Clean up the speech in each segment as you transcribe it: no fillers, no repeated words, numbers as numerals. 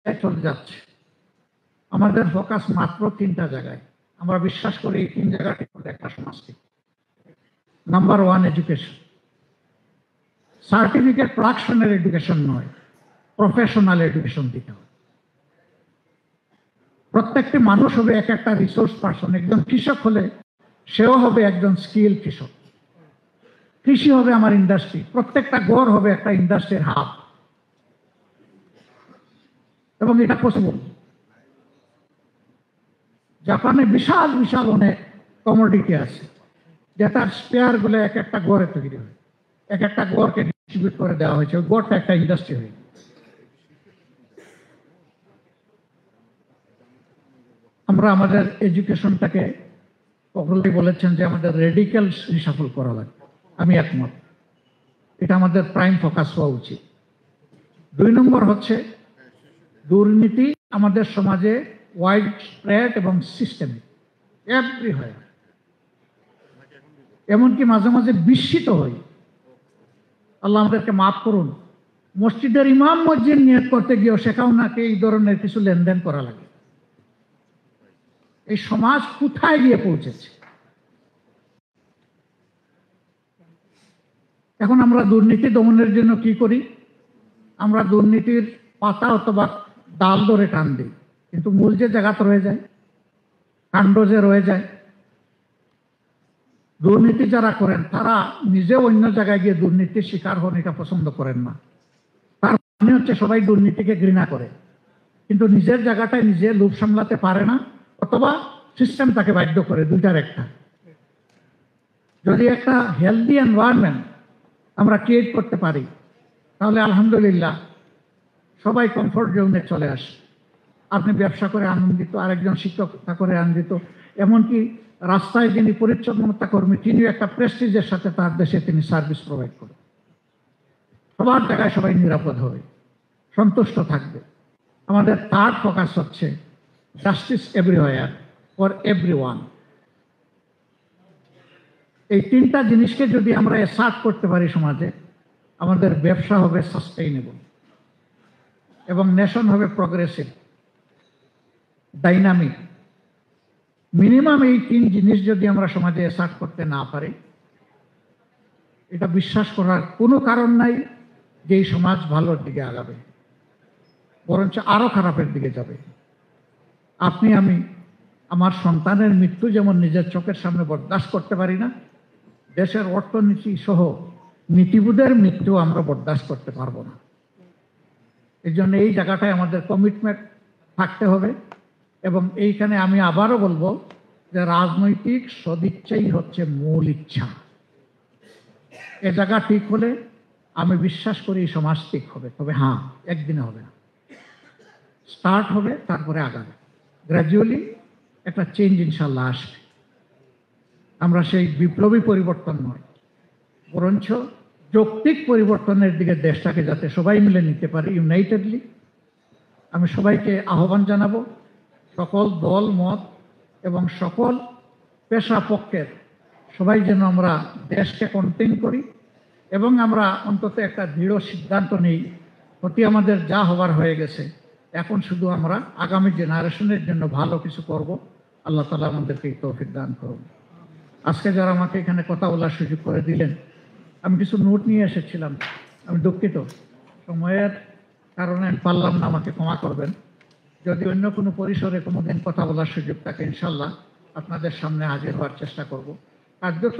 চলে যাচ্ছে। আমাদের ফোকাস মাত্র 3টা জায়গায়। আমরা বিশ্বাস করি এই 3 জায়গাটি হলো একটা সমাজকে। Number 1 education. সার্টিফিকেট প্রোডাকশনের এডুকেশন নয়, প্রফেশনাল এডুকেশন দিতে হবে। প্রত্যেকটি মানুষ হবে এক একটা রিসোর্স পার্সন। একজন কৃষক হলে সেও হবে একজন স্কিল কৃষক। কৃষি হবে আমার ইন্ডাস্ট্রি। প্রত্যেকটা ঘর হবে একটা ইন্ডাস্ট্রির হাব, এবং এটা পসিবল। জাপানে বিশাল বিশাল অনেক কমোডিটি আছে, যেটার স্পেয়ার গুলো এক একটা গড়ে তৈরি হয়, এক একটা গড়কে ডিস্ট্রিবিউট করে দেওয়া হয়েছে, ওই গড়টা একটা ইন্ডাস্ট্রি হয়ে। আমরা আমাদের এডুকেশনটাকে সকলেই বলেছেন যে আমাদের রেডিক্যাল রিসাফল করা লাগবে, আমি একমত। এটা আমাদের প্রাইম ফোকাস হওয়া উচিত। 2 নম্বর হচ্ছে দুর্নীতি আমাদের সমাজে ওয়াইড স্প্রেড এবং সিস্টেমিক, এভরিহোয়ার। এমনকি মাঝে মাঝে বিস্মিত হই, আল্লাহ আমাদেরকে মাফ করুন, মসজিদের ইমাম মসজিদ নিয়ত করতে গিয়েও সেখানেও নাকি এই ধরনের কিছু লেনদেন করা লাগে। এই সমাজ কোথায় গিয়ে পৌঁছেছে? এখন আমরা দুর্নীতি দমনের জন্য কি করি? আমরা দুর্নীতির পাতা অথবা ডাল ধরে টান দিই, কিন্তু মূল যে জায়গাতে রয়ে যায়, কাণ্ড যে রয়ে যায়। দুর্নীতি যারা করেন তারা নিজে অন্য জায়গায় গিয়ে দুর্নীতির শিকার হন, এটা পছন্দ করেন না। তার মানে হচ্ছে সবাই দুর্নীতিকে ঘৃণা করে, কিন্তু নিজের জায়গাটায় নিজে লোভ সামলাতে পারে না, অথবা সিস্টেম তাকে বাধ্য করে। দুইটার একটা। যদি একটা হেলদি এনভায়রনমেন্ট আমরা ক্রিয়েট করতে পারি, তাহলে আলহামদুলিল্লাহ সবাই কমফোর্ট জোনে চলে আসে। আপনি ব্যবসা করে আনন্দিত, আরেকজন শিক্ষকতা করে আনন্দিত, এমনকি রাস্তায় যিনি পরিচ্ছন্নতা কর্মী তিনিও একটা প্রেস্টিজের সাথে তার দেশে তিনি সার্ভিস প্রোভাইড করেন। সবার জায়গায় সবাই নিরাপদ হবে, সন্তুষ্ট থাকবে। আমাদের থার্ড ফোকাস হচ্ছে জাস্টিস এভরিওয়্যার ফর এভরিওয়ান। এই 3টা জিনিসকে যদি আমরা অ্যাসার্ট করতে পারি সমাজে, আমাদের ব্যবসা হবে সাস্টেইনেবল এবং নেশন হবে প্রগ্রেসিভ, ডাইনামিক। মিনিমাম এই 3 জিনিস যদি আমরা সমাজে অ্যাসার্ট করতে না পারি, এটা বিশ্বাস করার কোনো কারণ নাই যে এই সমাজ ভালোর দিকে আগাবে, বরঞ্চ আরো খারাপের দিকে যাবে। আপনি আমি আমার সন্তানের মৃত্যু যেমন নিজের চোখের সামনে বরদাস্ত করতে পারি না, দেশের অর্থনীতি সহ নীতিবোধের মৃত্যু আমরা বরদাস্ত করতে পারবো না। এই জন্য এই জায়গাটায় আমাদের কমিটমেন্ট থাকতে হবে। এবং এইখানে আমি আবারও বলবো যে রাজনৈতিক সদিচ্ছাই হচ্ছে মূল ইচ্ছা। এ জায়গা ঠিক হলে আমি বিশ্বাস করি এই সমাজ ঠিক হবে। তবে হ্যাঁ, একদিনে হবে না, স্টার্ট হবে, তারপরে আগাবে, গ্র্যাজুয়ালি একটা চেঞ্জ ইনশাল্লাহ আসবে। আমরা সেই বিপ্লবী পরিবর্তন নয়, বরঞ্চ যৌক্তিক পরিবর্তনের দিকে দেশটাকে যাতে সবাই মিলে নিতে পারে ইউনাইটেডলি। আমি সবাইকে আহ্বান জানাবো, সকল দল মত এবং সকল পেশা পক্ষের সবাই যেন আমরা দেশকে কন্টেইন করি এবং আমরা অন্তত একটা দৃঢ় সিদ্ধান্ত নিই, অতি আমাদের যা হবার হয়ে গেছে, এখন শুধু আমরা আগামী জেনারেশনের জন্য ভালো কিছু করব। আল্লাহ তাআলা আমাদেরকে তৌফিক দান করুন। আজকে যারা আমাকে এখানে কথা বলার সুযোগ করে দিলেন, আমি কিছু নোট নিয়ে এসেছিলাম, আমি দুঃখিত, সময়ের কারণে পারলাম না, আমাকে ক্ষমা করবেন। যদি অন্য কোনো পরিসরে কোনোদিন কথা বলার সুযোগ থাকে, ইনশাল্লাহ আপনাদের সামনে হাজির হওয়ার চেষ্টা করব। কার্যত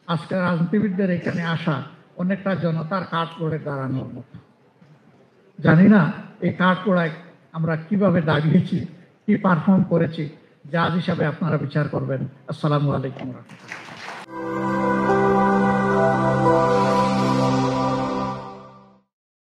আজকে রাজনীতিবিদদের এখানে আসা অনেকটা জনতার কাঠগড়ে দাঁড়ানোর মতো। জানি না এই কাঠগড়ায় আমরা কিভাবে দাঁড়িয়েছি, কি পারফর্ম করেছি, জাজ হিসাবে আপনারা বিচার করবেন। আসসালামু আলাইকুম ওয়া রাহমাতুল্লাহ।